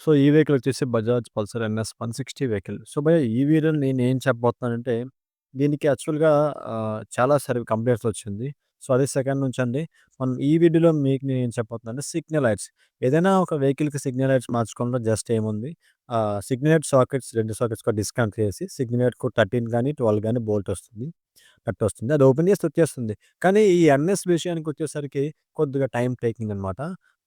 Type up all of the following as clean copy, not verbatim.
So, ఈ vehicle వచ్చేసి Bajaj Pulsar NS 160 vehicle. So, భయ్యా ఈ వీడియోలో నేనేం చెప్పబోతున్నానంటే, దీనికి యాక్చువల్‌గా చాలా కంప్లెయింట్స్ వచ్చింది. సో, అదే సెకండ్ నుంచండి. ఈ వీడియోలో మీకు నేనేం చెప్పబోతున్నానంటే సిగ్నల్ లైట్స్. ఏదైనా ఒక వెహికల్‌కి సిగ్నల్ లైట్స్ మార్చుకోవడంలో జస్ట్ ఏముంది, సిగ్నల్ లైట్ సాకెట్స్ 2 సాకెట్స్ కూడా డిస్కనెక్ట్ చేసి సిగ్నల్ లైట్‌కు 13 గాని, 12 గాని బోల్ట్ వస్తుంది. కట్ వస్తుంది. అది ఓపెన్ చేస్తే వచ్చేస్తుంది. కానీ ఈ ఎన్ఎస్ విషయానికొచ్చేసరికి కొద్దిగా టైమ్ టేకింగ్ అనమాట.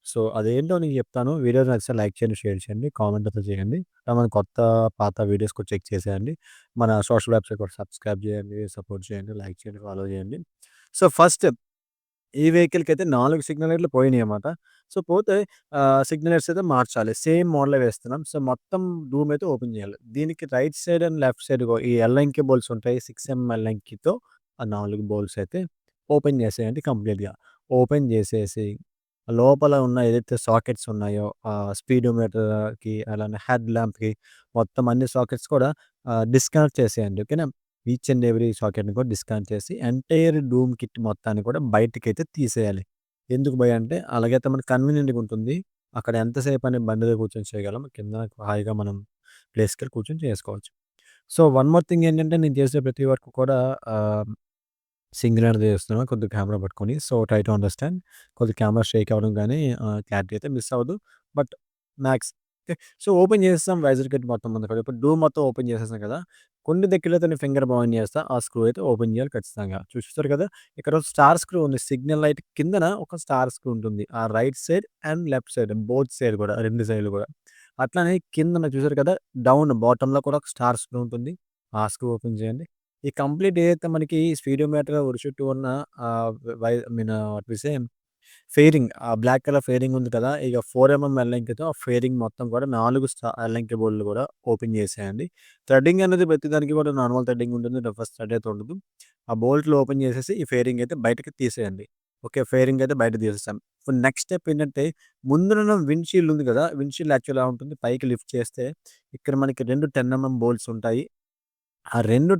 సో, అదేంటో నేను చెప్తాను. వీడియో నచ్చితే లైక్ చేయండి, షేర్ చేయండి, కామెంట్ అయితే చేయండి. మన కొత్త, పాత వీడియోస్ కూడా చెక్ చేసేయండి. మన సోషల్ వెబ్‌సైట్ కూడా సబ్స్క్రైబ్ చేయండి, సపోర్ట్ చేయండి, లైక్ చేయండి, ఫాలో చేయండి. సో, ఫస్ట్ ఈ వెహికల్‌కైతే 4 సిగ్నల్ లైట్‌లు పోయినాయన్నమాట. సో, పోతే సిగ్నల్ లైట్స్ అయితే మార్చాలి. సేమ్ మోడలే వేస్తున్నాం. సో, మొత్తం డూమ్ అయితే ఓపెన్ చేయాలి. దీనికి right side and left side ఈ ఎల్ఎంకి బోల్ట్స్ ఉంటాయి. 6 ఎల్ఎంకితో ఆ 4 బోల్ట్స్ అయితే ఓపెన్ చేసేయండి కంప్లీట్‌గా. ఓపెన్ చేసేసి లోపల ఉన్న ఏదైతే సాకెట్స్ ఉన్నాయో స్పీడోమీటర్‌కి అలానే హెడ్ ల్యాంప్‌కి మొత్తం అన్ని సాకెట్స్ కూడా డిస్కనెక్ట్ చేసేయండి. ఓకేనా? ఈచ్ అండ్ ఎవ్రీ సాకెట్‌ని కూడా డిస్కనెక్ట్ చేసి ఎంటైర్ డూమ్ కిట్ మొత్తాన్ని కూడా బయటికైతే తీసేయాలి. ఎందుకు భయ్యా అంటే అలాగైతే మనకు కన్వీనియంట్‌గా ఉంటుంది. అక్కడ ఎంతసేపని బండి దగ్గర కూర్చొని చేయగలం. కింద హాయిగా మనం ప్లేస్‌కెళ్ళి కూర్చొని చేసుకోవచ్చు. సో, వన్ మోర్ థింగ్ ఏంటంటే నేను చేసే ప్రతి వర్క్ కూడా ఆహ్ సింగిల్ హ్యాండ్‌తో చేస్తున్నా కొద్దిగా కెమెరా పట్టుకొని. So, try to understand. కొద్దిగా కెమెరా షేక్ అవ్వడం గానీ క్లారిటీ అయితే మిస్ అవ్వదు. But max okay. So, open చేసేసాం వైజర్ కిట్ మొత్తం ఉంది కదా! ఇప్పుడు డూమ్ మొత్తం ఓపెన్ చేసేసాం కదా! కొన్ని దగ్గరలో నేను ఫింగర్ పాయింట్ చేస్తా. ఆ స్క్రూ అయితే ఓపెన్ చేయాలి ఖచ్చితంగా. చూస్తారు కదా! ఇక్కడ స్టార్ స్క్రూ ఉంది. సిగ్నల్ లైట్ కిందన ఒక స్టార్ స్క్రూ ఉంటుంది. ఆ right side and left side both side కూడా 2 సైడ్‌లు కూడా. అట్లనే కిందన చూసారు కదా! డౌన్ బాటమ్‌లో కూడా ఒక స్టార్ స్క్రూ ఉంటుంది. ఆ స్క్రూ ఓపెన్ చేయండి. ఈ కంప్లీట్ ఏదైతే మనకి స్పీడోమీటర్ ఉరి చుట్టూ ఉన్న I mean what we say fairing ఆ బ్లాక్ కలర్ ఫెయిరింగ్ ఉంది కదా! ఇక 4 ఎల్ఎంకితో ఆ ఫెయిరింగ్ మొత్తం కూడా 4 ఎల్ఎంకి బోల్డ్‌లు కూడా ఓపెన్ చేసేయండి. థ్రెడ్డింగ్ అనేది ప్రతి దానికి కూడా నార్మల్ థ్రెడ్డింగ్ ఉంటుంది. రివర్స్ థ్రెడ్ అయితే ఉండదు. ఆ బోల్ట్‌లు ఓపెన్ చేసేసి ఈ ఫెయిరింగ్ అయితే బయటకి తీసేయండి. ఓకే. ఫెయిరింగ్ అయితే బయట తీసేసాం. ఇప్పుడు నెక్స్ట్ స్టెప్ ఏంటంటే ముందునున్న విండ్‌షీల్డ్ ఉంది కదా! విండ్‌షీల్డ్ యాక్చువల్‌గా ఎలా ఉంటుంది పైకి లిఫ్ట్ చేస్తే ఇక్కడ మనకి 2 బోల్ట్స్ ఉంటాయి. ఆ 2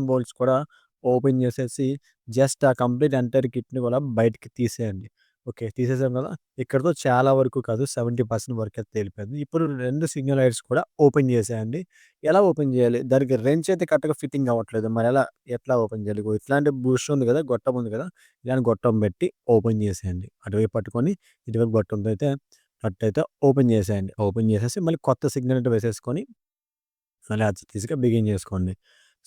బోల్ట్స్ కూడా ఓపెన్ చేసేసి జస్ట్ ఆ కంప్లీట్ ఎంటైర్ కిట్‌ని కూడా బయటికి తీసేయండి. ఓకే. తీసేసాం కదా! ఇక్కడితో చాలా వరకు కాదు 70% వరకైతే తేలిపోయింది. ఇప్పుడు 2 సిగ్నల్ లైట్స్ కూడా ఓపెన్ చేసేయండి. ఎలా ఓపెన్ చేయాలి? దానికి రెంచ్ అయితే కరెక్ట్‌గా ఫిట్టింగ్ అవ్వట్లేదు. ఎట్లా ఓపెన్ చేయాలి? ఇగో ఇట్లాంటి బుష్ ఉంది కదా! గొట్టం ఉంది కదా! ఇలాంటి గొట్టం పెట్టి ఓపెన్ చేసేయండి. అటువైపు పట్టుకొని ఇటువైపు గొట్టంతో అయితే నట్టయితే ఓపెన్ చేసేయండి. ఓపెన్ చేసేసి మళ్ళీ కొత్త సిగ్నల్ అయితే వేసేసుకొని మళ్ళీ యాజ్ ఇట్ ఈజ్‌గా బిగిన్ చేసుకోండి.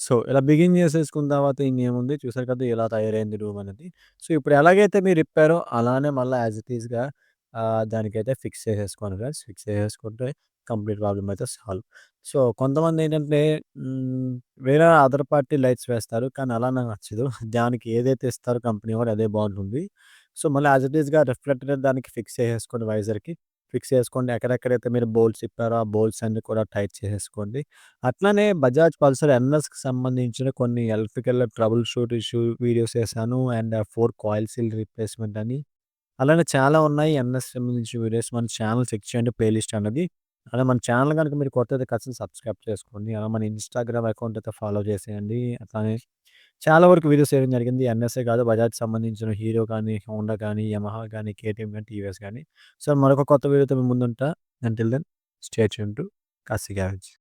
సో, ఇలా బిగిన్ చేసేసుకున్న తర్వాత ఇంకేముంది చూసారు కదా! ఎలా తయారైంది రూమ్ అనేది. సో, ఇప్పుడు ఎలాగైతే మీరు ఇప్పారో అలానే మళ్ళా యాజ్ ఇట్ ఈజ్‌గా దానికైతే ఫిక్స్ చేసేసుకోండి ఫ్రెండ్స్. ఫిక్స్ చేసేసుకుంటే కంప్లీట్ ప్రాబ్లమ్ అయితే సాల్వ్. సో, కొంతమందేంటంటే హ్మ్, వేరే అదర్ పార్టీ లైట్స్ వేస్తారు. కానీ అలా నాకు నచ్చదు. దానికి ఏదైతే ఇస్తారో కంపెనీ వాడు అదే బాగుంటుంది. సో, మళ్ళీ యాజ్ ఇట్ ఈజ్‌గా రిఫ్లెక్టర్ దానికి ఫిక్స్ చేసేసుకోండి వైజర్‌కి. ఫిక్స్ చేసుకోండి. ఎక్కడెక్కడైతే మీరు బోల్ట్స్ ఇప్పారో ఆ బోల్ట్స్ అన్నీ కూడా టైట్ చేసేసుకోండి. అట్లనే బజాజ్ పల్సర్ ఎన్ఎస్‌కి సంబంధించిన కొన్ని electrical trouble shoot issue videos చేశాను. అండ్ 4 కాయిల్ సీల్ రీప్లేస్‌మెంట్ అని. అలానే చాలా ఉన్నాయి ఎన్ఎస్ సంబంధించిన వీడియోస్ మన ఛానెల్ చెక్ చేయండి ప్లే లిస్ట్ అన్నది. అలా మన ఛానెల్ గనుక మీరు కొత్తదైతే ఖచ్చితంగా సబ్స్క్రైబ్ చేసుకోండి. అలా మన ఇన్‌స్టాగ్రామ్ అకౌంట్ అయితే ఫాలో చేసేయండి. అట్లానే చాలా వరకు వీడియోస్ చేయడం జరిగింది. ఎన్ఎస్ఏ కాదు బజాజ్‌కి సంబంధించిన హీరో కానీ, హోండా కానీ, యమహా కానీ, కేటీఎం గానీ, టీవీఎస్ గానీ. సో, మరొక కొత్త వీడియోతో మీ ముందుంటా. Until then stay tuned to Kashi garage.